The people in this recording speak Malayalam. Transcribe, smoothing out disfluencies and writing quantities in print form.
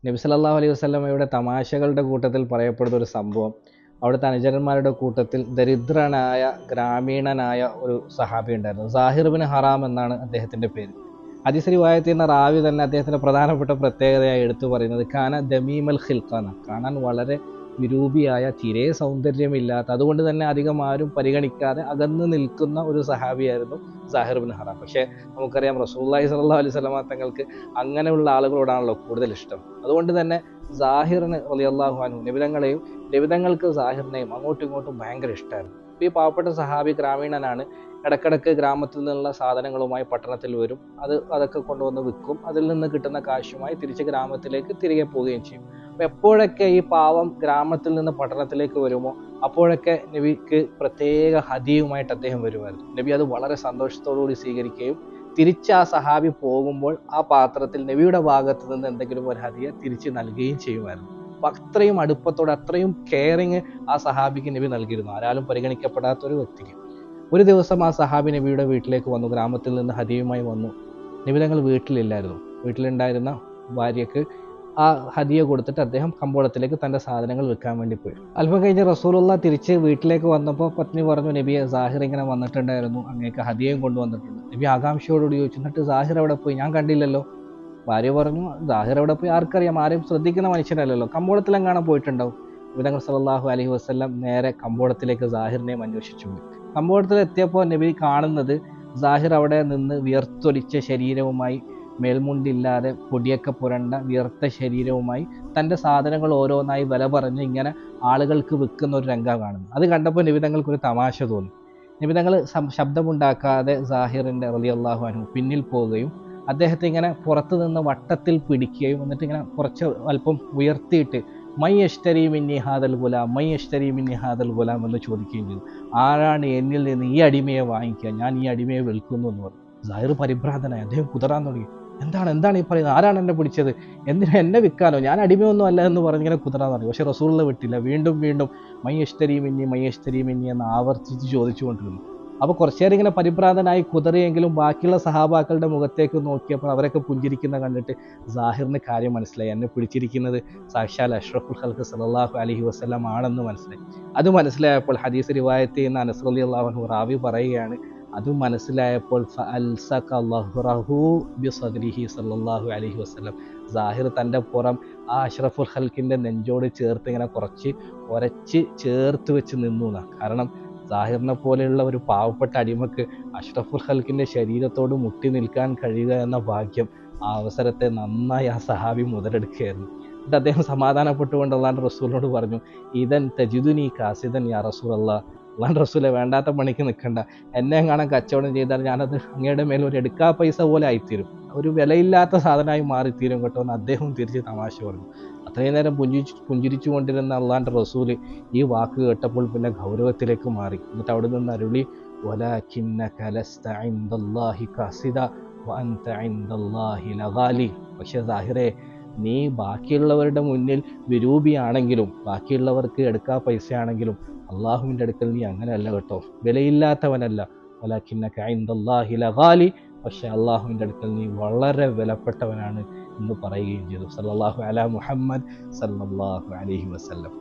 നബി സല്ലല്ലാഹു അലൈഹി വസല്ലമയുടെ തമാശകളുടെ കൂട്ടത്തിൽ പറയപ്പെടുന്ന ഒരു സംഭവം, അവിടുത്തെ അനുചരന്മാരുടെ കൂട്ടത്തിൽ ദരിദ്രനായ ഗ്രാമീണനായ ഒരു സഹാബി ഉണ്ടായിരുന്നു. സാഹിർ ബിൻ ഹറാം എന്നാണ് അദ്ദേഹത്തിൻ്റെ പേര്. ഹദീസ് റിവായത്ത് ചെയ്യുന്ന റാവി തന്നെ അദ്ദേഹത്തിൻ്റെ പ്രധാനപ്പെട്ട പ്രത്യേകതയായി എടുത്തു പറയുന്നത് കാന ദമീമൽ ഖിൽഖാന, കാണാൻ വളരെ വിരൂപിയായ, തീരെ സൗന്ദര്യമില്ലാത്ത, അതുകൊണ്ട് തന്നെ അധികം ആരും പരിഗണിക്കാതെ അകന്ന് നിൽക്കുന്ന ഒരു സഹാബിയായിരുന്നു സാഹിർ ബിൻ ഹറാം. പക്ഷേ നമുക്കറിയാം റസൂലുള്ളാഹി സ്വല്ലല്ലാഹു അലൈഹി വസല്ലമ തങ്ങൾക്ക് അങ്ങനെയുള്ള ആളുകളോടാണല്ലോ കൂടുതൽ ഇഷ്ടം. അതുകൊണ്ട് തന്നെ സാഹിറിന് റളിയല്ലാഹു അൻഹു നബിതങ്ങൾക്ക് സാഹിറിനെയും അങ്ങോട്ടും ഇങ്ങോട്ടും ഭയങ്കര ഇഷ്ടമായിരുന്നു. ഈ പാവപ്പെട്ട സഹാബി ഗ്രാമീണനാണ്. ഇടക്കിടക്ക് ഗ്രാമത്തിൽ നിന്നുള്ള സാധനങ്ങളുമായി പട്ടണത്തിൽ വരും. അതൊക്കെ കൊണ്ടുവന്ന് വിൽക്കും. അതിൽ നിന്ന് കിട്ടുന്ന കാശുമായി തിരിച്ച് ഗ്രാമത്തിലേക്ക് തിരികെ പോവുകയും ചെയ്യും. അപ്പോൾ എപ്പോഴൊക്കെ ഈ പാവം ഗ്രാമത്തിൽ നിന്ന് പട്ടണത്തിലേക്ക് വരുമോ അപ്പോഴൊക്കെ നബിക്ക് പ്രത്യേക ഹദിയുമായിട്ട് അദ്ദേഹം വരുമായിരുന്നു. നബി അത് വളരെ സന്തോഷത്തോടുകൂടി സ്വീകരിക്കുകയും തിരിച്ച് ആ സഹാബി പോകുമ്പോൾ ആ പാത്രത്തിൽ നബിയുടെ ഭാഗത്ത് നിന്ന് എന്തെങ്കിലും ഒരു ഹദിയ തിരിച്ച് നൽകുകയും ചെയ്യുമായിരുന്നു. അപ്പം അത്രയും അടുപ്പത്തോടെ, അത്രയും കെയറിങ് ആ സഹാബിക്ക് നബി നൽകിയിരുന്നു, ആരാലും പരിഗണിക്കപ്പെടാത്ത ഒരു വ്യക്തിക്ക്. ഒരു ദിവസം ആ സഹാബി നബിയുടെ വീട്ടിലേക്ക് വന്നു. ഗ്രാമത്തിൽ നിന്ന് ഹദിയുമായി വന്നു. നബി തങ്ങൾ വീട്ടിലില്ലായിരുന്നു. വീട്ടിലുണ്ടായിരുന്ന ഭാര്യയ്ക്ക് ആ ഹദിയ കൊടുത്തിട്ട് അദ്ദേഹം കമ്പോളത്തിലേക്ക് തൻ്റെ സാധനങ്ങൾ വിൽക്കാൻ വേണ്ടി പോയി. അല്പം കഴിഞ്ഞ് റസൂലുള്ള തിരിച്ച് വീട്ടിലേക്ക് വന്നപ്പോൾ പത്നി പറഞ്ഞു, നബിയെ സാഹിർ ഇങ്ങനെ വന്നിട്ടുണ്ടായിരുന്നു, അങ്ങേക്ക് ഹദിയയും കൊണ്ടുവന്നിട്ടുണ്ട്. നബി ആകാംക്ഷയോടുകൂടി ചോദിച്ചു, എന്നിട്ട് സാഹിർ എവിടെ പോയി? ഞാൻ കണ്ടില്ലല്ലോ. ഭാര്യ പറഞ്ഞു, സാഹിർ എവിടെ പോയി ആർക്കറിയാം, ആരെയും ശ്രദ്ധിക്കുന്ന മനുഷ്യനല്ലല്ലോ, കമ്പോളത്തിലെങ്ങാനും പോയിട്ടുണ്ടാവും. നബി തങ്ങൾ സല്ലല്ലാഹു അലൈഹി വസല്ലം നേരെ കമ്പോളത്തിലേക്ക് സാഹിറിനെയും അന്വേഷിച്ചു പോയി. കമ്പോളത്തിൽ എത്തിയപ്പോൾ നബി കാണുന്നത് സാഹിർ അവിടെ നിന്ന് വിയർത്തൊലിച്ച ശരീരവുമായി, മേൽമുണ്ടില്ലാതെ പൊടിയൊക്കെ പുരണ്ട വിയർത്ത ശരീരവുമായി തൻ്റെ സാധനങ്ങൾ ഓരോന്നായി വില പറഞ്ഞ് ഇങ്ങനെ ആളുകൾക്ക് വിൽക്കുന്ന ഒരു രംഗം കാണുന്നു. അത് കണ്ടപ്പോൾ നബി തങ്ങൾക്കൊരു തമാശ തോന്നി. നബി തങ്ങൾ ശബ്ദമുണ്ടാക്കാതെ സാഹിറിൻ്റെ റളിയല്ലാഹു അൻഹു പിന്നിൽ പോവുകയും അദ്ദേഹത്തെ ഇങ്ങനെ പുറത്തു നിന്ന് വട്ടത്തിൽ പിടിക്കുകയും എന്നിട്ട് ഇങ്ങനെ കുറച്ച് അല്പം ഉയർത്തിയിട്ട് മൈ യശ്തരി മിന്നി ഹാദൽ ഗുലാം, മൈ യശ്തരി മിന്നി ഹാദൽ ഗുലാം എന്ന് ചോദിക്കുകയും ചെയ്തു. ആരാണ് എന്നിൽ നിന്ന് ഈ അടിമയെ വാങ്ങിക്കുക? ഞാൻ ഈ അടിമയെ വിൽക്കുന്നു എന്ന് പറഞ്ഞു. സാഹിർ പരിഭ്രാന്തനായി, അദ്ദേഹം കുതറാൻ തുടങ്ങി. എന്താണ് ഈ പറയുന്നത്? ആരാണ് എന്നെ പിടിച്ചത്? എന്തിനാ എന്നെ വിൽക്കാനോ? ഞാൻ അടിമയൊന്നും അല്ല എന്ന് പറഞ്ഞിങ്ങനെ കുതറാൻ തുടങ്ങി. പക്ഷേ റസൂലുള്ള വിട്ടില്ല. വീണ്ടും മൈ യശ്തരി മിന്നി എന്ന് ആവർത്തിച്ച് ചോദിച്ചുകൊണ്ടിരുന്നു. അപ്പോൾ കുറച്ചു നേരം ഇങ്ങനെ പരിഭ്രാന്തനായി കുതറിയെങ്കിലും ബാക്കിയുള്ള സഹാബാക്കളുടെ മുഖത്തേക്ക് നോക്കിയപ്പോൾ അവരൊക്കെ പുഞ്ചിരിക്കുന്ന കണ്ടിട്ട് സാഹിറിന് കാര്യം മനസ്സിലായി. എന്നെ പിടിച്ചിരിക്കുന്നത് സാക്ഷാൽ അഷ്റഫുൽ ഖൽഖ് സല്ലല്ലാഹു അലൈഹി വസല്ലം ആണെന്ന് മനസ്സിലായി. അത് മനസ്സിലായപ്പോൾ ഹദീസ് റിവായത്ത് ചെയ്യുന്ന അനസ് റളിയല്ലാഹു അൻഹു റാവി പറയുകയാണ്, അത് മനസ്സിലായപ്പോൾ ഫഅൽസക ലഹ്റഹു ബിസദ്രിഹി സല്ലല്ലാഹു അലൈഹി വസല്ലം, സാഹിർ തൻ്റെ പുറം ആ അഷ്റഫുൽ ഖൽഖിൻ്റെ നെഞ്ചോട് ചേർത്ത് ഇങ്ങനെ കുറച്ച് ഉരച്ച് ചേർത്ത് വെച്ച് നിന്നു. കാരണം സാഹിറിനെ പോലെയുള്ള ഒരു പാവപ്പെട്ട അടിമക്ക് അഷ്റഫുൽ ഖൽഖിൻ്റെ ശരീരത്തോട് മുട്ടി നിൽക്കാൻ കഴിയുക എന്ന ഭാഗ്യം ആ അവസരത്തെ നന്നായി ആ സഹാബി മുതലെടുക്കുകയായിരുന്നു. എന്നിട്ട് അദ്ദേഹം സമാധാനപ്പെട്ടുകൊണ്ട് അള്ളാഹുവിൻ്റെ റസൂലിനോട് പറഞ്ഞു, ഇദൻ തജിദുനി കാസിദൻ യാ റസൂലല്ലാഹ്, അള്ളാഹുവിൻ്റെ റസൂലെ വേണ്ടാത്ത പണിക്ക് നിൽക്കണ്ട, എന്നെ കാണാൻ കച്ചവടം ചെയ്താൽ ഞാനത് അങ്ങയുടെ മേൽ ഒരു എടുക്കാ പൈസ പോലെ ആയിത്തീരും, ഒരു വിലയില്ലാത്ത സാധനമായി മാറിത്തീരും കേട്ടോ എന്ന് അദ്ദേഹം തിരിച്ച് തമാശ പറഞ്ഞു. അത്രയും നേരം പുഞ്ചിരിച്ചു കൊണ്ടിരുന്ന അള്ളാഹുവിൻ്റെ റസൂൽ ഈ വാക്ക് കേട്ടപ്പോൾ പിന്നെ ഗൗരവത്തിലേക്ക് മാറി. എന്നിട്ട് അവിടെ നിന്ന് അരുളി, വലാകിന്നക ലസ്ത ഇൻദല്ലാഹി കാസിദ വഅൻത ഇൻദല്ലാഹി ലഗാലി, പക്ഷേ സാഹിറേ, നീ ബാക്കിയുള്ളവരുടെ മുന്നിൽ വിരൂപിയാണെങ്കിലും ബാക്കിയുള്ളവർക്ക് എടുക്കാ പൈസയാണെങ്കിലും അള്ളാഹുവിൻ്റെ അടുക്കൽ നീ അങ്ങനെയല്ല കേട്ടോ, വിലയില്ലാത്തവനല്ല. വലാകിന്നക ഇൻദല്ലാഹി ലഗാലി, പക്ഷേ അള്ളാഹുവിൻ്റെ അടുക്കൽ നീ വളരെ വിലപ്പെട്ടവനാണ് എന്ന് പറയുകയും ചെയ്തു. സല്ലല്ലാഹു അലാ മുഹമ്മദ് സല്ലല്ലാഹു അലൈഹി വസല്ലം.